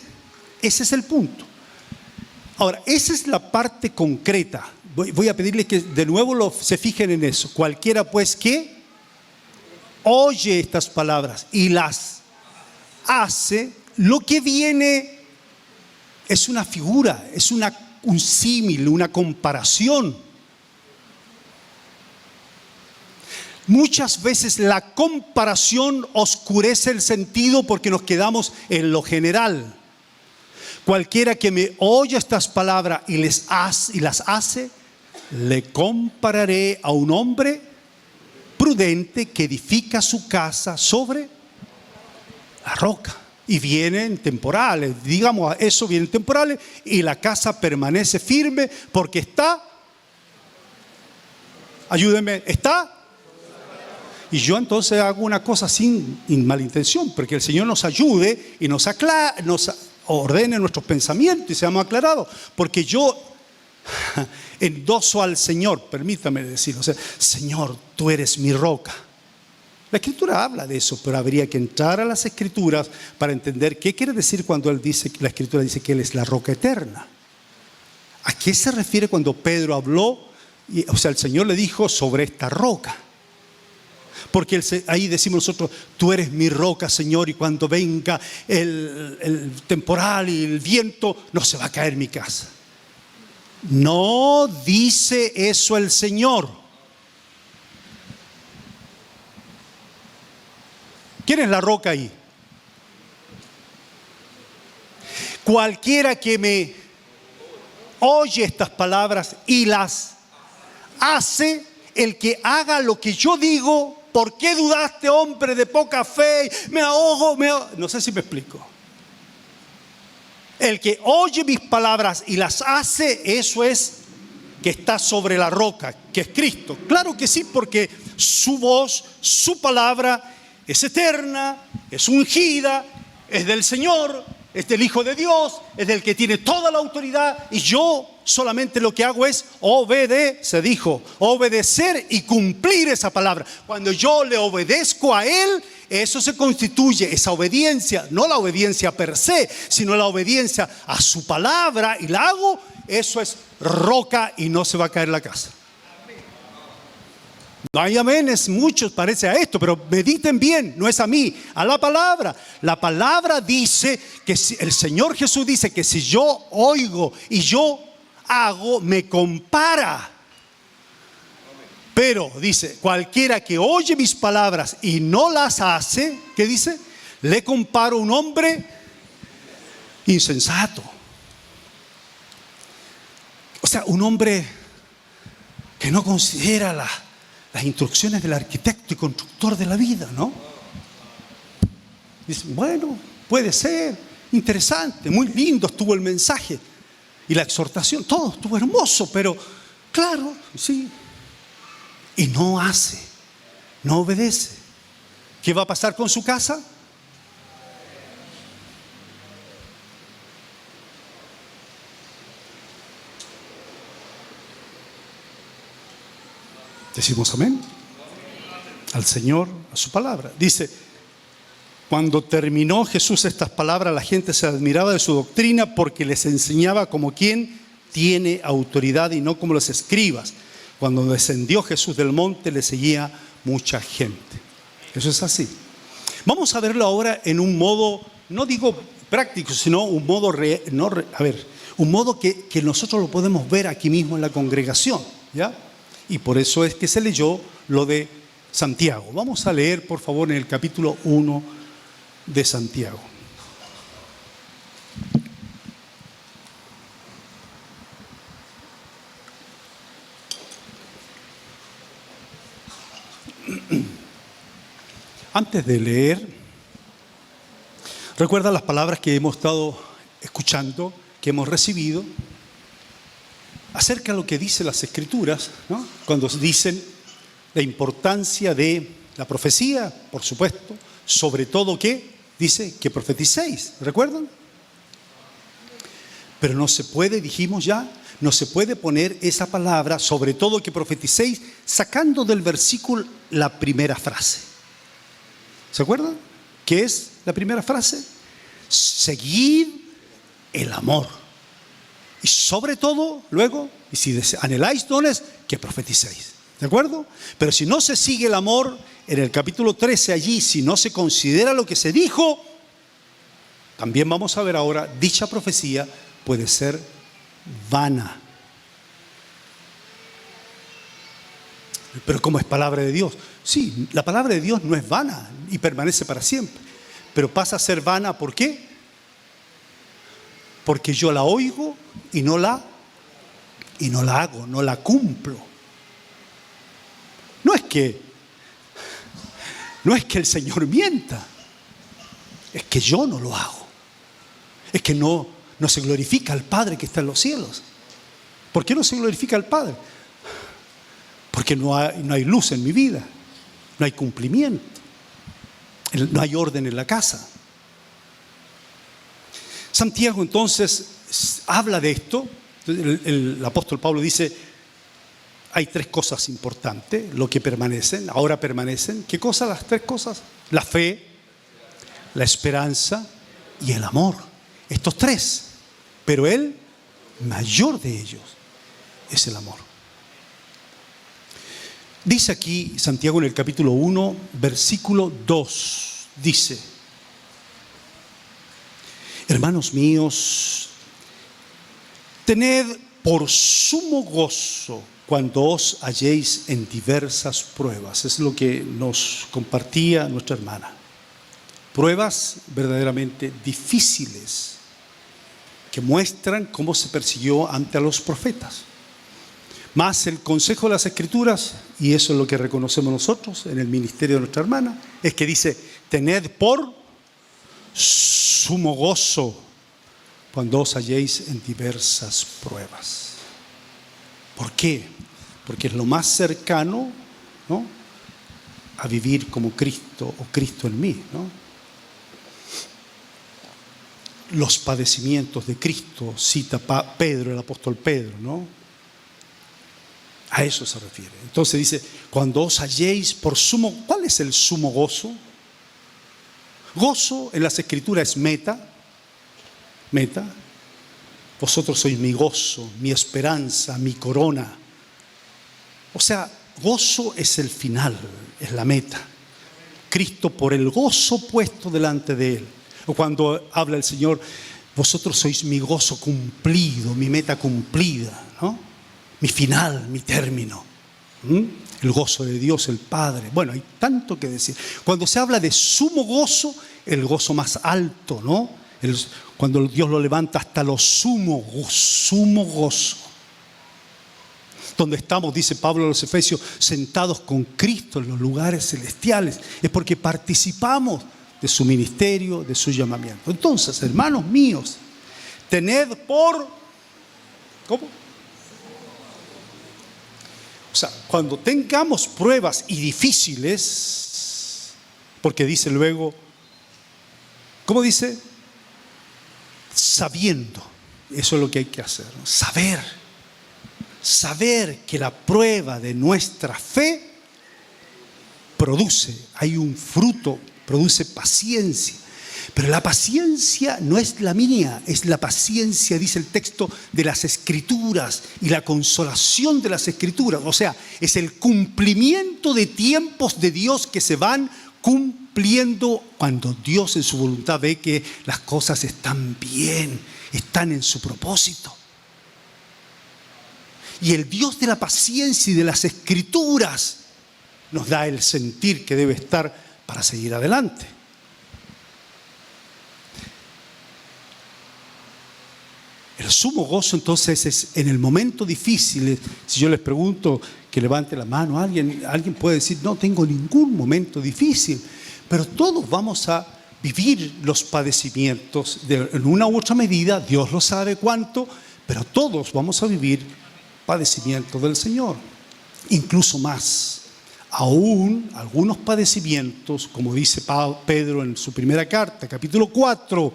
ese es el punto. Ahora, esa es la parte concreta. Voy a pedirles que de nuevo se fijen en eso. Cualquiera, pues, que oye estas palabras y las hace, lo que viene es una figura, es un símil, una comparación. Muchas veces la comparación oscurece el sentido porque nos quedamos en lo general. Cualquiera que me oye estas palabras y las hace, le compararé a un hombre prudente que edifica su casa sobre la roca. Y vienen temporales, digamos, eso vienen temporales y la casa permanece firme porque está, ayúdenme, está. Y yo entonces hago una cosa sin malintención, porque el Señor nos ayude y nos ordene nuestros pensamientos y seamos aclarados. Porque yo endoso al Señor, permítame decirlo, o sea, Señor, tú eres mi roca. La Escritura habla de eso, pero habría que entrar a las Escrituras para entender qué quiere decir cuando la Escritura dice que Él es la roca eterna. ¿A qué se refiere cuando Pedro habló? O sea, el Señor le dijo sobre esta roca. Porque ahí decimos nosotros, tú eres mi roca, Señor, y cuando venga el temporal y el viento, no se va a caer mi casa. No dice eso el Señor. ¿Quién es la roca ahí? Cualquiera que me oye estas palabras y las hace, el que haga lo que yo digo. ¿Por qué dudaste, hombre de poca fe? Me ahogo. No sé si me explico. El que oye mis palabras y las hace, eso es que está sobre la roca, que es Cristo. Claro que sí, porque su voz, su palabra es eterna, es ungida, es del Señor, es del Hijo de Dios, es del que tiene toda la autoridad. Y yo solamente lo que hago es obedecer y cumplir esa palabra. Cuando yo le obedezco a Él, eso se constituye, esa obediencia, no la obediencia per se, sino la obediencia a su palabra, y la hago, eso es roca y no se va a caer la casa. No hay amenes, muchos parece a esto, pero mediten bien, no es a mí, a la palabra. La palabra dice que el Señor Jesús dice que si yo oigo y yo hago, me compara. Pero, dice, cualquiera que oye mis palabras y no las hace, ¿qué dice? Le comparo a un hombre insensato. O sea, un hombre que no considera las instrucciones del arquitecto y constructor de la vida, ¿no? Dice, bueno, puede ser, interesante, muy lindo estuvo el mensaje y la exhortación, todo estuvo hermoso, pero claro, sí. Y no hace, no obedece. ¿Qué va a pasar con su casa? Decimos amén al Señor, a su palabra. Dice, cuando terminó Jesús estas palabras, la gente se admiraba de su doctrina porque les enseñaba como quien tiene autoridad y no como los escribas. Cuando descendió Jesús del monte, le seguía mucha gente. Eso es así. Vamos a verlo ahora en un modo, no digo práctico, sino un modo un modo que nosotros lo podemos ver aquí mismo en la congregación, ¿ya? Y por eso es que se leyó lo de Santiago. Vamos a leer, por favor, en el capítulo 1 de Santiago. Antes de leer, recuerda las palabras que hemos estado escuchando, que hemos recibido, acerca de lo que dicen las Escrituras, ¿no? Cuando dicen la importancia de la profecía, por supuesto, sobre todo que dice que profeticéis, ¿recuerdan? Pero no se puede, dijimos ya, no se puede poner esa palabra, sobre todo que profeticéis, sacando del versículo la primera frase. ¿Se acuerdan? ¿Qué es la primera frase? Seguid el amor. Y sobre todo, luego, y si anheláis dones, que profeticéis. ¿De acuerdo? Pero si no se sigue el amor, en el capítulo 13 allí, si no se considera lo que se dijo, también vamos a ver ahora, dicha profecía puede ser vana. Pero como es palabra de Dios, sí, la palabra de Dios no es vana y permanece para siempre, pero pasa a ser vana, ¿por qué? Porque yo la oigo y no la hago, no la cumplo. No es que el Señor mienta, es que yo no lo hago. Es que no se glorifica al Padre que está en los cielos. ¿Por qué no se glorifica al Padre? Porque no hay luz en mi vida, no hay cumplimiento, no hay orden en la casa. Santiago entonces habla de esto. El apóstol Pablo dice, hay tres cosas importantes, lo que permanecen, ahora permanecen. ¿Qué cosas? Las tres cosas: la fe, la esperanza y el amor. Estos tres, pero el mayor de ellos es el amor. Dice aquí Santiago en el capítulo 1, versículo 2, dice: hermanos míos, tened por sumo gozo cuando os halléis en diversas pruebas. Es lo que nos compartía nuestra hermana. Pruebas verdaderamente difíciles que muestran cómo se persiguió ante a los profetas. Más el consejo de las Escrituras, y eso es lo que reconocemos nosotros en el ministerio de nuestra hermana, es que dice: tened por sumo gozo cuando os halléis en diversas pruebas. ¿Por qué? Porque es lo más cercano, ¿no?, a vivir como Cristo o Cristo en mí, ¿no? Los padecimientos de Cristo, cita Pedro, el apóstol Pedro, ¿no? A eso se refiere. Entonces dice, cuando os halléis por sumo, ¿cuál es el sumo gozo? Gozo en las Escrituras es meta. Vosotros sois mi gozo, mi esperanza, mi corona. O sea, gozo es el final, es la meta. Cristo por el gozo puesto delante de Él. O cuando habla el Señor, vosotros sois mi gozo cumplido, mi meta cumplida, ¿no? Mi final, mi término. El gozo de Dios, el Padre. Bueno, hay tanto que decir. Cuando se habla de sumo gozo, el gozo más alto, ¿no? Cuando Dios lo levanta hasta lo sumo gozo. Donde estamos, dice Pablo a los Efesios, sentados con Cristo en los lugares celestiales. Es porque participamos de su ministerio, de su llamamiento. Entonces, hermanos míos, tened por... ¿Cómo? O sea, cuando tengamos pruebas y difíciles, porque dice luego, ¿cómo dice? Sabiendo. Eso es lo que hay que hacer, ¿no? Saber que la prueba de nuestra fe hay un fruto, produce paciencia. Pero la paciencia no es la mía, es la paciencia, dice el texto, de las Escrituras y la consolación de las Escrituras. O sea, es el cumplimiento de tiempos de Dios que se van cumpliendo cuando Dios en su voluntad ve que las cosas están bien, están en su propósito. Y el Dios de la paciencia y de las Escrituras nos da el sentir que debe estar para seguir adelante. El sumo gozo entonces es en el momento difícil. Si yo les pregunto que levante la mano, alguien puede decir, no tengo ningún momento difícil, pero todos vamos a vivir los padecimientos en una u otra medida, Dios lo sabe cuánto, pero todos vamos a vivir padecimientos del Señor, incluso más. Aún algunos padecimientos, como dice Pedro en su primera carta, capítulo 4,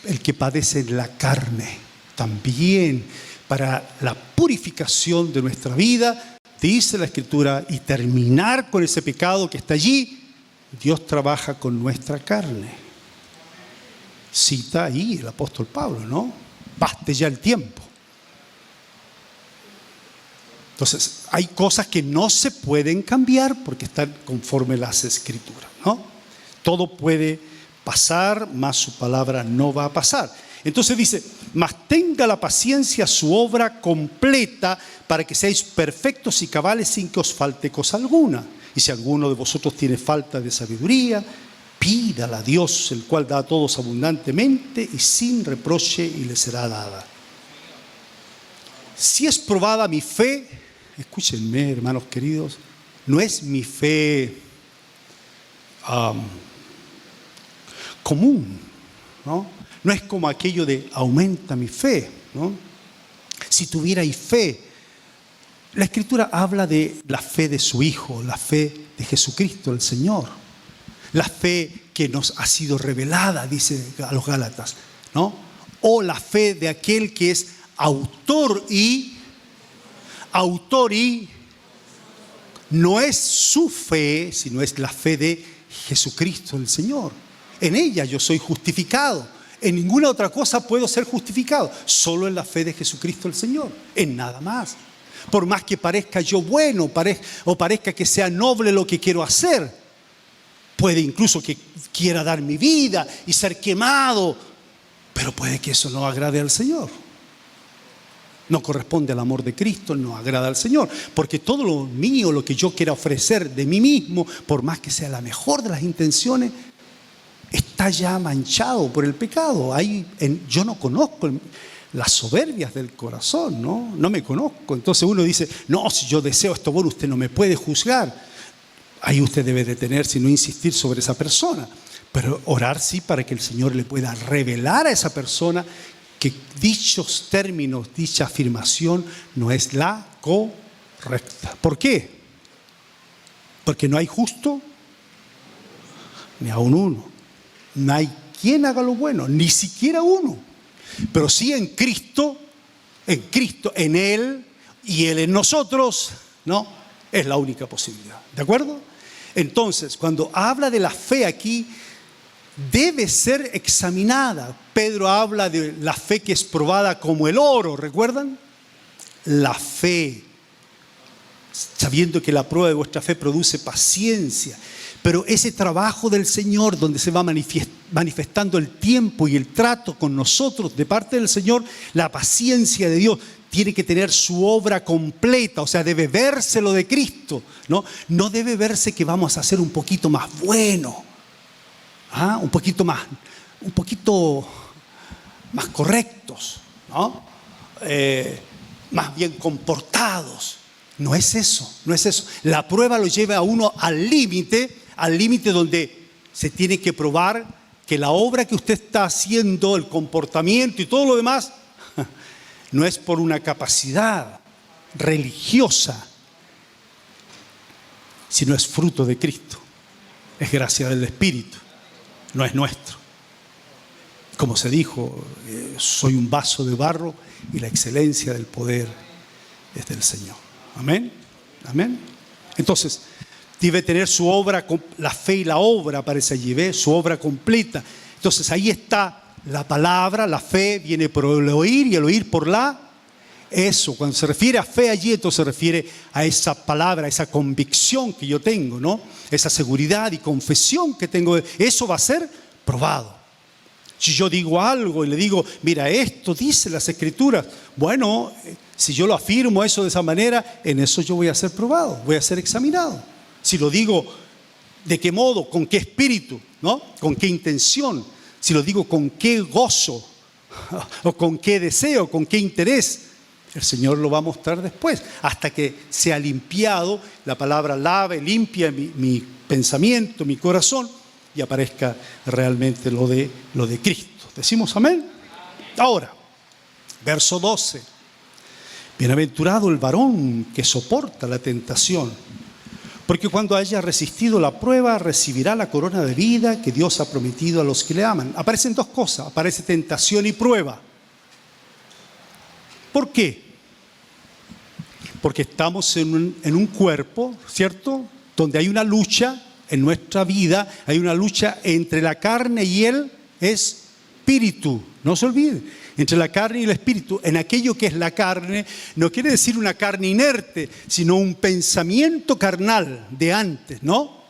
el que padece en la carne, también para la purificación de nuestra vida, dice la Escritura, y terminar con ese pecado que está allí, Dios trabaja con nuestra carne. Cita ahí el apóstol Pablo, ¿no? Baste ya el tiempo. Entonces, hay cosas que no se pueden cambiar porque están conforme las Escrituras, ¿no? Todo puede pasar, mas su palabra no va a pasar. Entonces dice, mas tenga la paciencia su obra completa para que seáis perfectos y cabales sin que os falte cosa alguna. Y si alguno de vosotros tiene falta de sabiduría, pídala a Dios, el cual da a todos abundantemente y sin reproche, y le será dada. Si es probada mi fe, escúchenme, hermanos queridos, no es mi fe común, ¿no? No es como aquello de aumenta mi fe, ¿no? Si tuvierais fe, la Escritura habla de la fe de su Hijo, la fe de Jesucristo el Señor, la fe que nos ha sido revelada, dice a los Gálatas, ¿no? O la fe de aquel que es autor y no es su fe, sino es la fe de Jesucristo el Señor. En ella yo soy justificado. En ninguna otra cosa puedo ser justificado. Solo en la fe de Jesucristo el Señor. En nada más. Por más que parezca yo bueno o parezca que sea noble lo que quiero hacer. Puede incluso que quiera dar mi vida y ser quemado. Pero puede que eso no agrade al Señor. No corresponde al amor de Cristo, no agrada al Señor. Porque todo lo mío, lo que yo quiera ofrecer de mí mismo, por más que sea la mejor de las intenciones, está ya manchado por el pecado. Yo no conozco las soberbias del corazón, ¿no? No me conozco. Entonces uno dice, no, si yo deseo esto bueno, usted no me puede juzgar. Ahí usted debe detenerse y no insistir sobre esa persona. Pero orar sí para que el Señor le pueda revelar a esa persona que dichos términos, dicha afirmación no es la correcta. ¿Por qué? Porque no hay justo ni aun uno. No hay quien haga lo bueno, ni siquiera uno. Pero sí en Cristo, en Él y Él en nosotros, ¿no? Es la única posibilidad. ¿De acuerdo? Entonces, cuando habla de la fe aquí, debe ser examinada. Pedro habla de la fe que es probada como el oro, ¿recuerdan? La fe, sabiendo que la prueba de vuestra fe produce paciencia. Pero ese trabajo del Señor donde se va manifestando el tiempo y el trato con nosotros de parte del Señor, la paciencia de Dios tiene que tener su obra completa, o sea, debe verse lo de Cristo, ¿no? No debe verse que vamos a ser un poquito más buenos, un poquito más correctos, ¿no? Más bien comportados. No es eso, no es eso. La prueba lo lleva a uno al límite donde se tiene que probar que la obra que usted está haciendo, el comportamiento y todo lo demás, no es por una capacidad religiosa, sino es fruto de Cristo. Es gracia del Espíritu, no es nuestro. Como se dijo, soy un vaso de barro y la excelencia del poder es del Señor. Amén, amén. Entonces, debe tener su obra, la fe y la obra, aparece allí, ¿ve? Su obra completa. Entonces ahí está la palabra, la fe viene por el oír y el oír por eso. Cuando se refiere a fe allí, entonces se refiere a esa palabra, a esa convicción que yo tengo, ¿no? Esa seguridad y confesión que tengo. Eso va a ser probado. Si yo digo algo y le digo, mira, esto dice las Escrituras, bueno, si yo lo afirmo eso de esa manera, en eso yo voy a ser probado, voy a ser examinado. Si lo digo, ¿de qué modo? ¿Con qué espíritu? ¿No? ¿Con qué intención? Si lo digo, ¿con qué gozo? ¿O con qué deseo? ¿Con qué interés? El Señor lo va a mostrar después, hasta que sea limpiado, la palabra lave, limpia mi pensamiento, mi corazón, y aparezca realmente lo de Cristo. ¿Decimos amén? Ahora, verso 12. Bienaventurado el varón que soporta la tentación, porque cuando haya resistido la prueba, recibirá la corona de vida que Dios ha prometido a los que le aman. Aparecen dos cosas, aparece tentación y prueba. ¿Por qué? Porque estamos en un cuerpo, ¿cierto? Donde hay una lucha. En nuestra vida hay una lucha entre la carne y el espíritu. No se olviden, entre la carne y el espíritu. En aquello que es la carne, no quiere decir una carne inerte, sino un pensamiento carnal de antes, ¿no?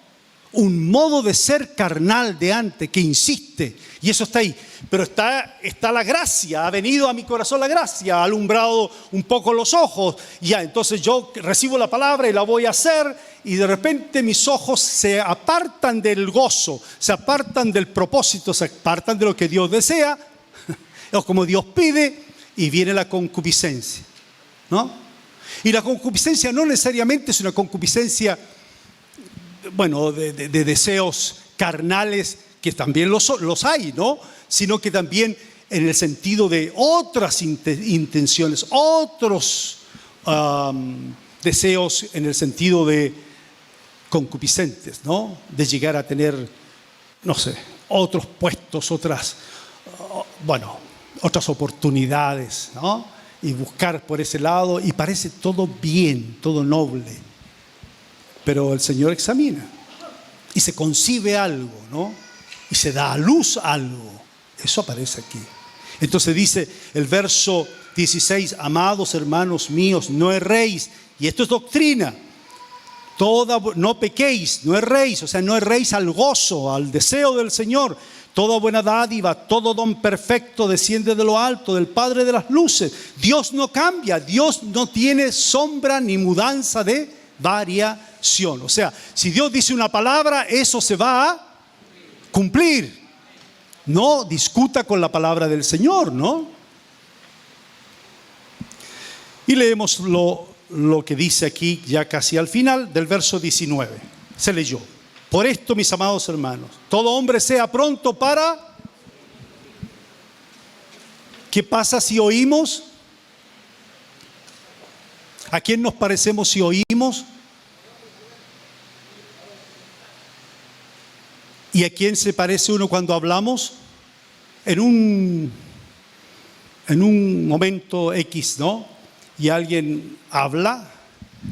Un modo de ser carnal de antes que insiste. Y eso está ahí. Pero está la gracia, ha venido a mi corazón la gracia, ha alumbrado un poco los ojos. Y ya, entonces yo recibo la palabra y la voy a hacer, y de repente mis ojos se apartan del gozo, se apartan del propósito, se apartan de lo que Dios desea, o como Dios pide, y viene la concupiscencia, ¿no? Y la concupiscencia no necesariamente es una concupiscencia, bueno, de deseos carnales, que también los hay, ¿no? Sino que también en el sentido de otras intenciones, otros deseos en el sentido de concupiscentes, ¿no? De llegar a tener, no sé, otros puestos, otras oportunidades, ¿no? Y buscar por ese lado, y parece todo bien, todo noble. Pero el Señor examina y se concibe algo, ¿no? Y se da a luz algo. Eso aparece aquí. Entonces dice el verso 16, amados hermanos míos, no erréis. Y esto es doctrina. No pequéis, no erréis. O sea, no erréis al gozo, al deseo del Señor. Toda buena dádiva, todo don perfecto desciende de lo alto, del Padre de las luces. Dios no cambia, Dios no tiene sombra ni mudanza de variación. O sea, si Dios dice una palabra, eso se va a cumplir. No discuta con la palabra del Señor, ¿no? Y leemos lo que dice aquí ya casi al final del verso 19. Se leyó. Por esto, mis amados hermanos, todo hombre sea pronto para... ¿Qué pasa si oímos? ¿A quién nos parecemos si oímos? ¿Y a quién se parece uno cuando hablamos? En un momento X, ¿no? Y alguien habla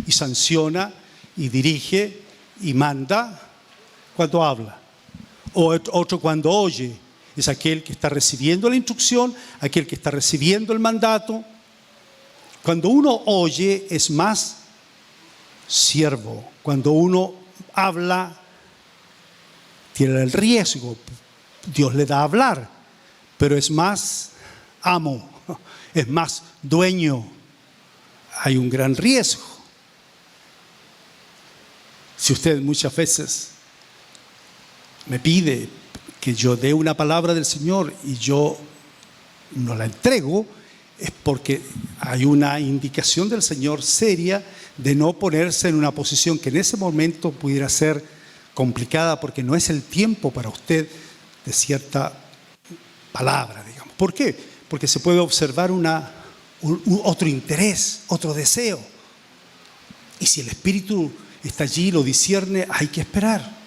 y sanciona y dirige y manda cuando habla. O otro cuando oye. Es aquel que está recibiendo la instrucción, aquel que está recibiendo el mandato. Cuando uno oye es más siervo. Cuando uno habla tiene el riesgo, Dios le da a hablar, pero es más amo, es más dueño. Hay un gran riesgo. Si usted muchas veces me pide que yo dé una palabra del Señor y yo no la entrego, es porque hay una indicación del Señor seria de no ponerse en una posición que en ese momento pudiera ser complicada, porque no es el tiempo para usted de cierta palabra, digamos. ¿Por qué? Porque se puede observar otro interés, otro deseo. Y si el Espíritu está allí, lo discierne, hay que esperar.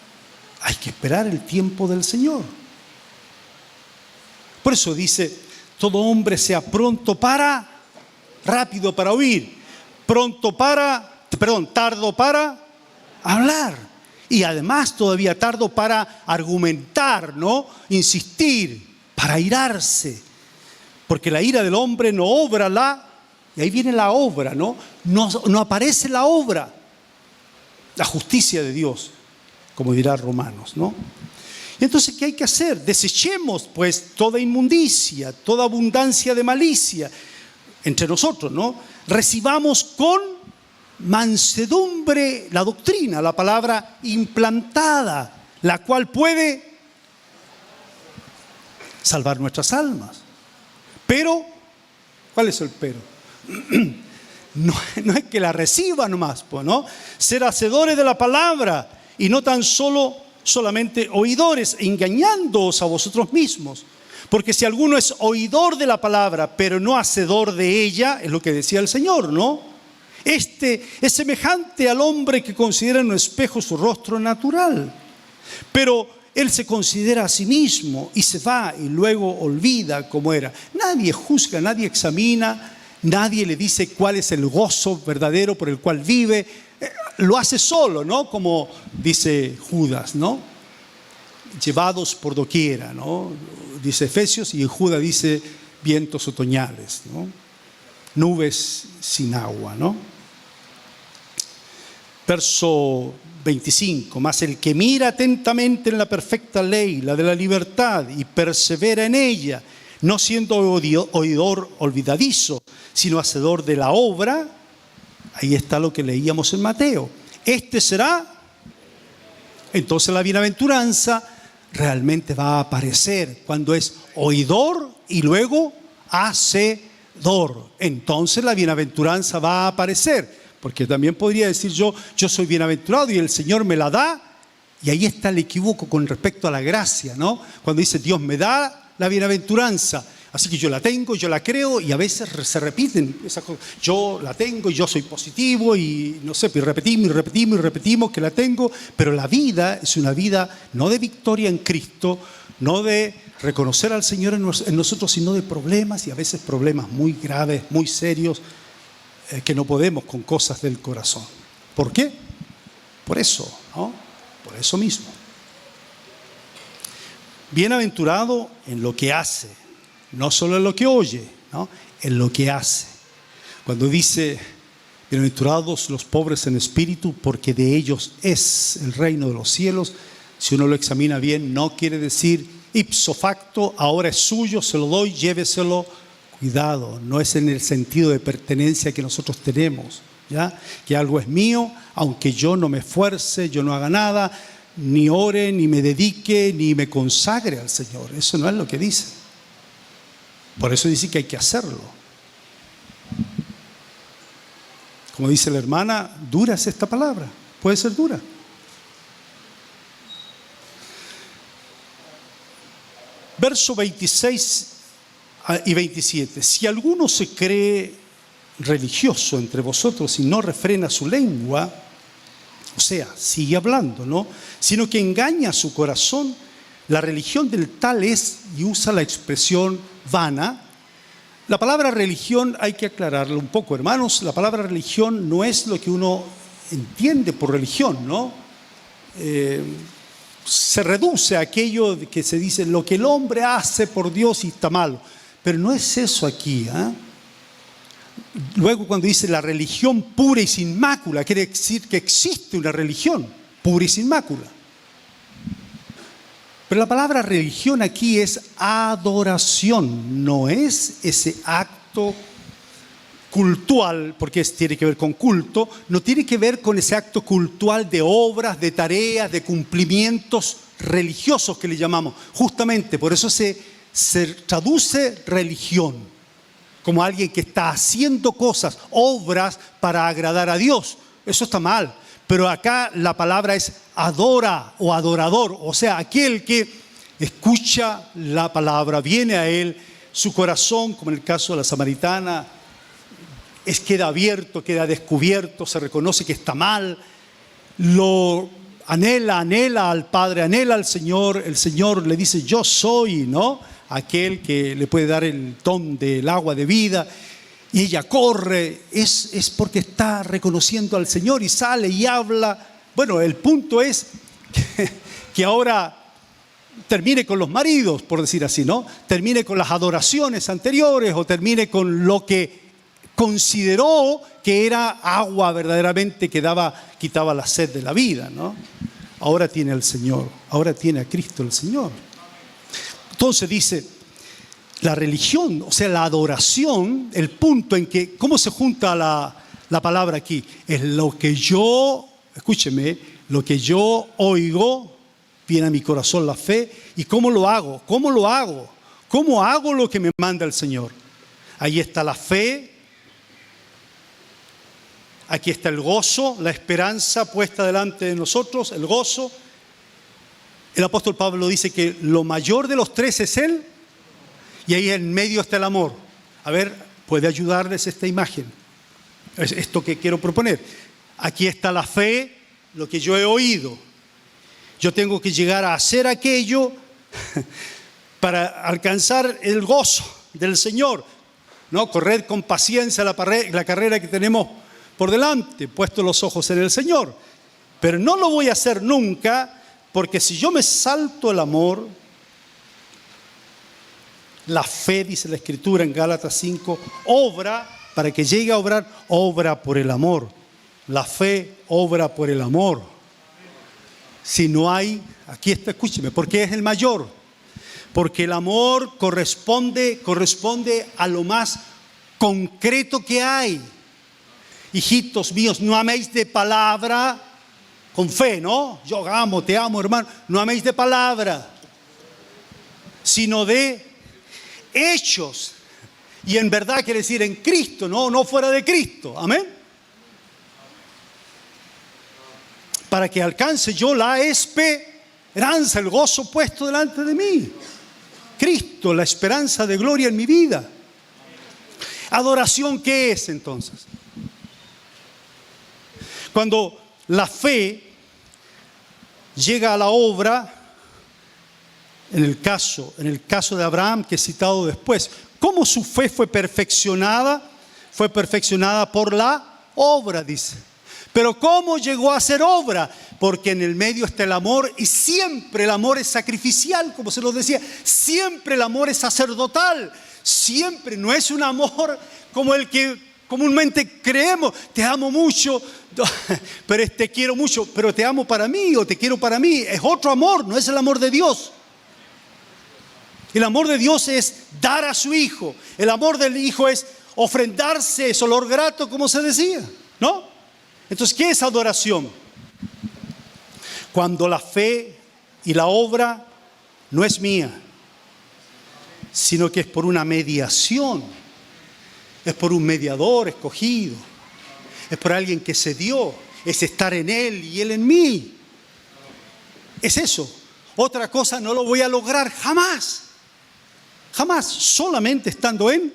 Hay que esperar el tiempo del Señor. Por eso dice, todo hombre sea rápido para oír, tardo para hablar. Y además todavía tardo para argumentar, ¿no? Insistir, para airarse. Porque la ira del hombre no obra y ahí viene la obra, ¿no? No aparece la obra, la justicia de Dios, como dirá Romanos, ¿no? Y entonces, ¿qué hay que hacer? Desechemos, pues, toda inmundicia, toda abundancia de malicia entre nosotros, ¿no? Recibamos con mansedumbre la doctrina, la palabra implantada, la cual puede salvar nuestras almas. Pero, ¿cuál es el pero? No es que la reciba nomás, pues, ¿no? Ser hacedores de la palabra y no tan solamente oidores, engañándoos a vosotros mismos. Porque si alguno es oidor de la palabra, pero no hacedor de ella, es lo que decía el Señor, ¿no? Este es semejante al hombre que considera en un espejo su rostro natural. Pero él se considera a sí mismo y se va y luego olvida cómo era. Nadie juzga, nadie examina, nadie le dice cuál es el gozo verdadero por el cual vive. Lo hace solo, ¿no? Como dice Judas, ¿no? Llevados por doquiera, ¿no? Dice Efesios, y en Judas dice vientos otoñales, ¿no? Nubes sin agua, ¿no? Verso 25, mas el que mira atentamente en la perfecta ley, la de la libertad, y persevera en ella, no siendo oidor olvidadizo, sino hacedor de la obra. Ahí está lo que leíamos en Mateo. Este será, entonces la bienaventuranza realmente va a aparecer cuando es oidor y luego hacedor. Entonces la bienaventuranza va a aparecer. Porque también podría decir yo soy bienaventurado y el Señor me la da. Y ahí está el equívoco con respecto a la gracia, ¿no? Cuando dice Dios me da la bienaventuranza. Así que yo la tengo, yo la creo, y a veces se repiten esas cosas. Yo la tengo y yo soy positivo y no sé, y repetimos que la tengo. Pero la vida es una vida no de victoria en Cristo, no de reconocer al Señor en nosotros, sino de problemas, y a veces problemas muy graves, muy serios, que no podemos con cosas del corazón. ¿Por qué? Por eso, ¿no? Por eso mismo. Bienaventurado en lo que hace, no solo en lo que oye, ¿no? En lo que hace. Cuando dice, bienaventurados los pobres en espíritu, porque de ellos es el reino de los cielos, si uno lo examina bien, no quiere decir ipso facto, ahora es suyo, se lo doy, lléveselo. Cuidado, no es en el sentido de pertenencia que nosotros tenemos, ¿ya? Que algo es mío, aunque yo no me esfuerce, yo no haga nada, ni ore, ni me dedique, ni me consagre al Señor. Eso no es lo que dice. Por eso dice que hay que hacerlo. Como dice la hermana, dura es esta palabra, puede ser dura. Verso 26 y 27. Si alguno se cree religioso entre vosotros y no refrena su lengua, o sea, sigue hablando, ¿no? Sino que engaña su corazón, la religión del tal es, y usa la expresión vana. La palabra religión hay que aclararlo un poco, hermanos. La palabra religión no es lo que uno entiende por religión, ¿no? Se reduce a aquello que se dice lo que el hombre hace por Dios y está malo. Pero no es eso aquí, ¿eh? Luego cuando dice la religión pura y sin mácula, quiere decir que existe una religión pura y sin mácula. Pero la palabra religión aquí es adoración, no es ese acto cultual, porque tiene que ver con culto, no tiene que ver con ese acto cultual de obras, de tareas, de cumplimientos religiosos que le llamamos. Justamente por eso se traduce religión, como alguien que está haciendo cosas, obras para agradar a Dios. Eso está mal. Pero acá la palabra es adora o adorador, o sea, aquel que escucha la palabra, viene a él, su corazón, como en el caso de la samaritana, queda abierto, queda descubierto, se reconoce que está mal, lo anhela al Padre, anhela al Señor, el Señor le dice, yo soy, ¿no?, aquel que le puede dar el don del agua de vida. Y ella corre, es porque está reconociendo al Señor y sale y habla. Bueno, el punto es que ahora termine con los maridos, por decir así, ¿no? Termine con las adoraciones anteriores o termine con lo que consideró que era agua verdaderamente que quitaba la sed de la vida, ¿no? Ahora tiene al Señor, ahora tiene a Cristo el Señor. Entonces dice, la religión, o sea, la adoración, el punto en que, ¿cómo se junta la palabra aquí? Es lo que yo, escúcheme, lo que yo oigo, viene a mi corazón la fe. ¿Y cómo lo hago? ¿Cómo lo hago? ¿Cómo hago lo que me manda el Señor? Ahí está la fe, aquí está el gozo, la esperanza puesta delante de nosotros, el gozo. El apóstol Pablo dice que lo mayor de los tres es Él. Y ahí en medio está el amor. A ver, ¿puede ayudarles esta imagen? Es esto que quiero proponer. Aquí está la fe, lo que yo he oído. Yo tengo que llegar a hacer aquello para alcanzar el gozo del Señor, ¿no? Correr con paciencia la carrera que tenemos por delante, puesto los ojos en el Señor. Pero no lo voy a hacer nunca, porque si yo me salto el amor, la fe, dice la Escritura en Gálatas 5, obra, para que llegue a obrar, obra por el amor. La fe obra por el amor. Si no hay, aquí está, escúcheme, porque es el mayor. Porque el amor corresponde a lo más concreto que hay. Hijitos míos, no améis de palabra, con fe, ¿no? Yo amo, te amo, hermano. No améis de palabra, sino de hechos. Y en verdad quiere decir en Cristo, no fuera de Cristo. Amén. Para que alcance yo la esperanza, el gozo puesto delante de mí. Cristo, la esperanza de gloria en mi vida. Adoración, ¿qué es entonces? Cuando la fe llega a la obra, en el caso de Abraham, que he citado después, ¿cómo su fe fue perfeccionada? Fue perfeccionada por la obra, dice. Pero ¿cómo llegó a ser obra? Porque en el medio está el amor, y siempre el amor es sacrificial, como se los decía. Siempre el amor es sacerdotal. Siempre no es un amor como el que comúnmente creemos. Te amo mucho, pero te quiero mucho, pero te amo para mí o te quiero para mí. Es otro amor, no es el amor de Dios. El amor de Dios es dar a su Hijo. El amor del Hijo es ofrendarse, es olor grato, como se decía, ¿no? Entonces, ¿qué es adoración? Cuando la fe y la obra no es mía, sino que es por una mediación, es por un mediador escogido, es por alguien que se dio, es estar en Él y Él en mí. Es eso. Otra cosa no lo voy a lograr jamás. Jamás, solamente estando en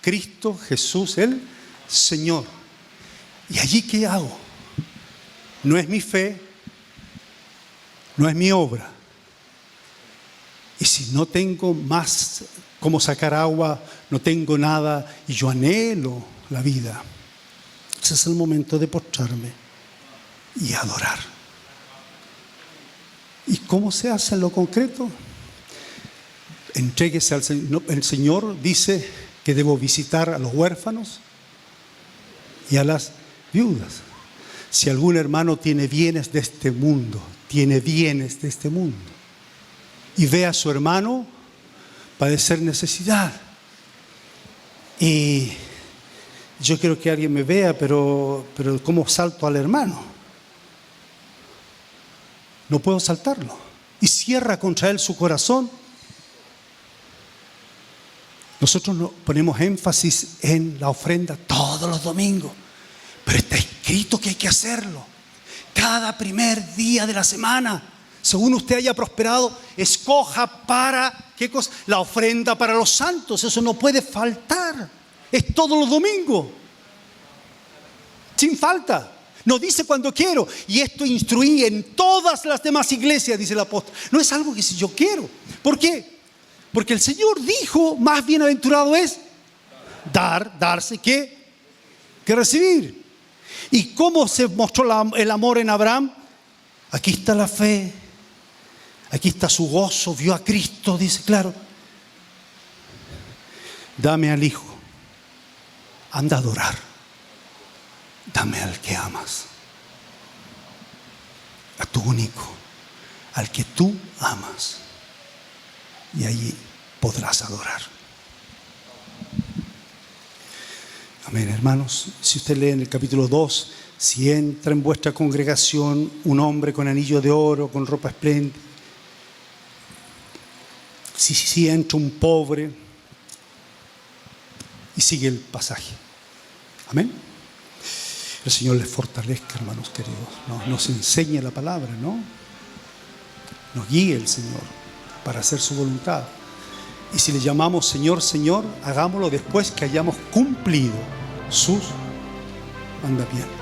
Cristo Jesús el Señor. ¿Y allí qué hago? No es mi fe, no es mi obra. Y si no tengo más cómo sacar agua, no tengo nada y yo anhelo la vida, ese es el momento de postrarme y adorar. ¿Y cómo se hace en lo concreto? Entréguese al Señor. El Señor dice que debo visitar a los huérfanos y a las viudas. Si algún hermano tiene bienes de este mundo, y ve a su hermano padecer necesidad. Y yo quiero que alguien me vea, pero ¿cómo salto al hermano? No puedo saltarlo. Y cierra contra él su corazón. Nosotros no ponemos énfasis en la ofrenda todos los domingos, pero está escrito que hay que hacerlo. Cada primer día de la semana, según usted haya prosperado, escoja para, ¿qué cosa? La ofrenda para los santos. Eso no puede faltar. Es todos los domingos. Sin falta. No dice cuando quiero. Y esto instruí en todas las demás iglesias, dice el apóstol. No es algo que si yo quiero. ¿Por qué? Porque el Señor dijo, más bienaventurado es darse que recibir. ¿Y cómo se mostró el amor en Abraham? Aquí está la fe. Aquí está su gozo. Vio a Cristo, dice, claro. Dame al Hijo. Anda a adorar. Dame al que amas. A tu único. Al que tú amas. Y allí podrás adorar. Amén, hermanos. Si usted lee en el capítulo 2, si entra en vuestra congregación un hombre con anillo de oro, con ropa espléndida, si entra un pobre, y sigue el pasaje. Amén. El Señor les fortalezca, hermanos queridos. Nos enseña la palabra, ¿no? Nos guíe el Señor para hacer su voluntad. Y si le llamamos Señor, Señor, hagámoslo después que hayamos cumplido sus mandamientos.